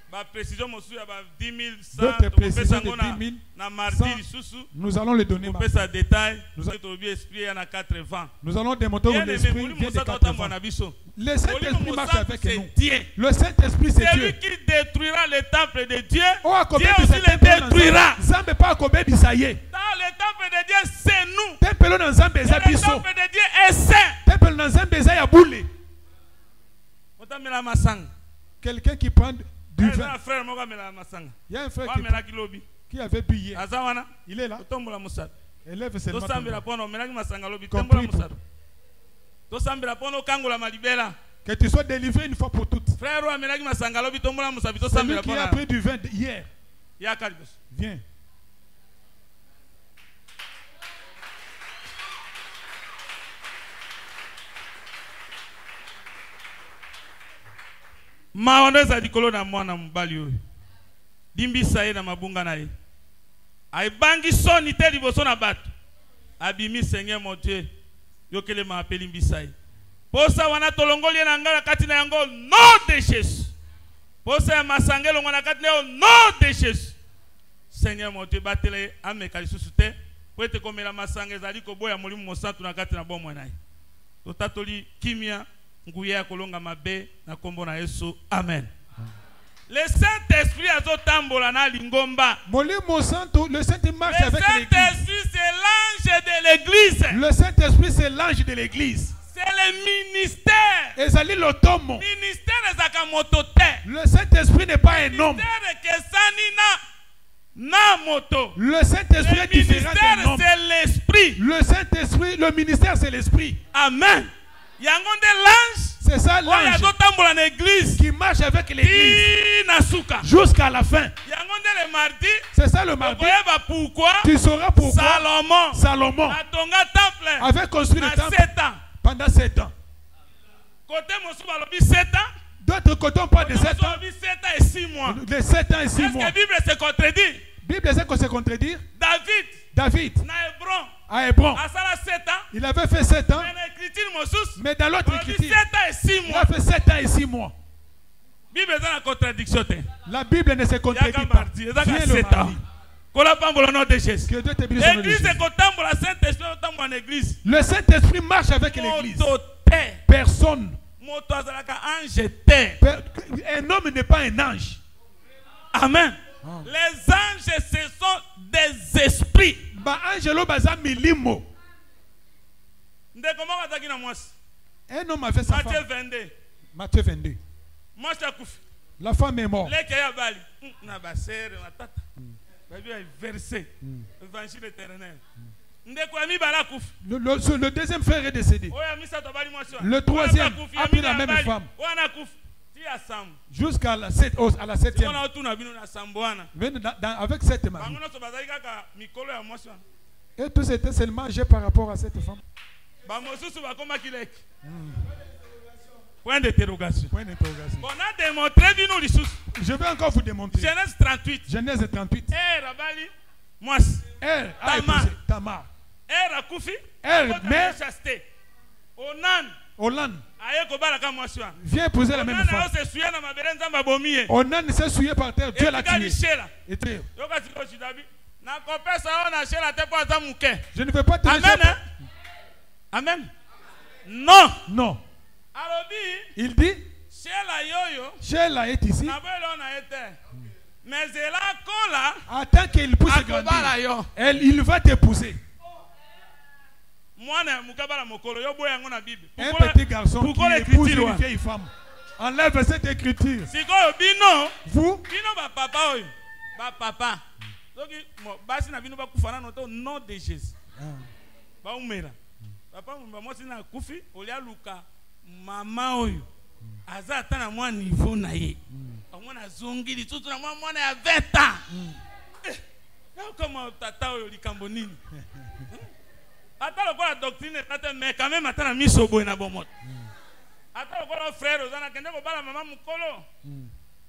D'autres précisions de 10 000, nous allons le donner. Nous allons démontrer où l'Esprit vient de 80. Le Saint-Esprit marche avec nous. Le Saint-Esprit, c'est Dieu. Celui qui détruira le temple de Dieu, Dieu aussi le détruira. Dans le temple de Dieu, c'est nous. Le temple de Dieu est saint. Quelqu'un qui prend du vin. Il y a un frère qui avait bu hier. Il est là. Élève seulement. Que tu sois délivré une fois pour toutes. Celui qui a pris du vin hier. Viens. Maoneza dikolo na mwana mobali oyo dimbisa ye na mabunga na ye aibangi soni te liboso na bato abimi Seigneur mon Dieu Yokele ma appeli mbisai. Posa wana tolongoli na ngala kati na yango nom de Jésus. Posa masangelo ngona kati na nom de Jésus. Seigneur mon Dieu batele ameka lisusu te. Po ete komela masanga ezali koboya molimo mosantu na kati na bomoi na ye. Totatoli kimia nguya kolonga mabe na kombo na Yesu. Amen. Le Saint-Esprit a zotambola na lingomba. Molimo santo, le Saint-Esprit marche avec l'église. Le Saint-Esprit c'est l'ange de l'église. Le Saint-Esprit c'est l'ange de l'église. C'est le ministère. Ezali lotomo. Ministère ezaka motote. Le Saint-Esprit n'est pas un homme. Le Saint-Esprit est différent d'un homme. C'est l'esprit. Le Saint-Esprit, le ministère c'est l'esprit. Amen. C'est ça l'ange qui marche avec l'église jusqu'à la fin. C'est ça le mardi. Tu sauras pourquoi Salomon avait construit le temple pendant 7 ans. D'autres côtés on parle de 7 ans. De 7 ans et 6 mois. Est-ce que la Bible se contredit? Bible essaie de se contredire. David à Hébron, il avait fait 7 ans. Mais dans l'autre écriture, il a fait 7 ans et 6 mois. La Bible ne se contredit pas. Viens le mardi. Le Saint-Esprit marche avec l'église. Personne. Un homme n'est pas un ange. Amen. Les anges, ce sont des esprits. Un homme a fait sa femme. Matthieu 22. La femme est morte. Le deuxième frère est décédé. Le troisième a pris la même femme. Jusqu'à la 7e. Avec cette marie. Et tout c'était seulement âgé par rapport à cette femme. Point d'interrogation. On a démontré. Je vais encore vous démontrer. Genèse 38. Genèse 38. Tamar. Mère. Onan. Viens épouser la même femme. Onan s'est souillé par terre. Dieu l'a tué. Je ne veux pas te laisser. Amen. Non. Non. Il dit, Sheila est ici. Mais attends qu'il pousse grandir. Il va t'épouser. Un petit garçon qui épouse une vieille femme. Enlève cette écriture. Vous, nom de Jésus. Maman oyo azata na mwa niveau na ye amona zongili tutu na mwana ya 20 ans kama tata oyo likambo nini ata lokola doctrine tata mais quand même ata na miso boy na bomoto ata lokola frère ozana kende ko bala mama mukolo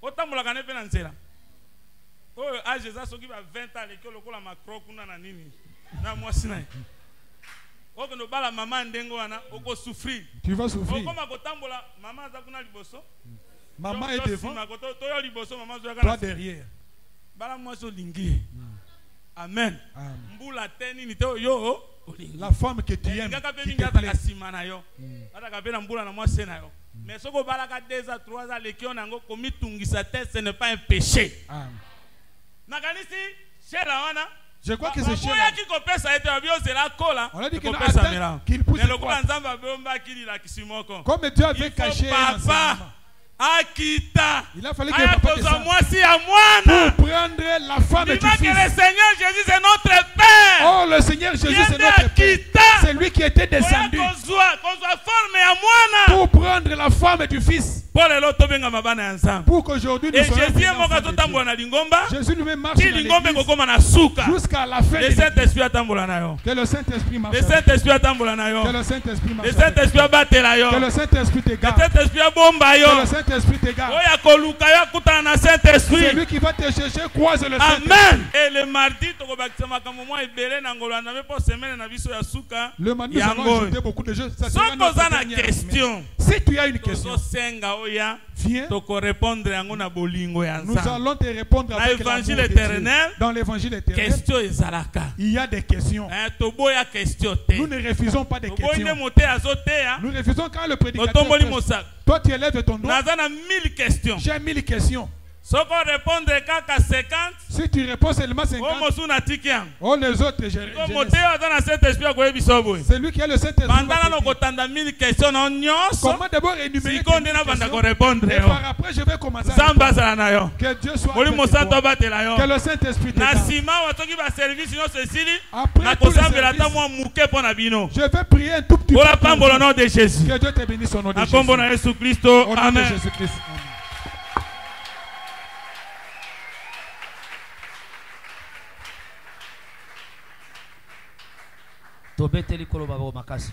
otambola kana pe na nzela oyo age za soki ba 20 ans lekolo lokola macro kuna na nini na mwasi na tu vas souffrir. Maman est devant. Toi derrière. Amen. La femme que tu aimes, qui te plaît. Mais ce n'est pas un péché. Je crois que c'est cher. On a dit qu'il pousse. Comme Dieu avait caché il a fallu que papa descende pour prendre la femme du fils. Le Seigneur Jésus c'est notre Père. Oh, le Seigneur Jésus c'est notre Père. C'est lui qui était descendu pour prendre la femme du fils. Pour qu'aujourd'hui nous soyons des enfants de Dieu. Jésus lui-même marche dans l'église jusqu'à la fin de l'église. Que le Saint-Esprit marche. Que le Saint-Esprit marche. Que le Saint-Esprit t'égare. Que le Saint-Esprit t'égare. C'est lui qui va te chercher, croise le Saint-Esprit. Amen. Et le mardi, le mardi, nous allons ajouter beaucoup de choses. Ça sera notre dernière question. Si tu as une question, viens. Nous allons te répondre avec l'évangile éternel. Dans l'évangile éternel, il y a des questions. Nous ne refusons pas des questions. Nous refusons quand le prédicateur prêche. Toi tu élèves ton doigt. J'ai 1000 questions. Si tu réponds seulement 50, oh les autres, c'est lui qui a le Saint-Esprit. Comment d'abord énumérer tes questions, et par après je vais commencer à répondre. Que Dieu soit avec toi. Que le Saint-Esprit te après tous les services, je vais prier un tout petit peu. Que Dieu te bénisse au nom de Jésus. Au nom de Jésus-Christ. Amen. Tobeteli koloba makasi.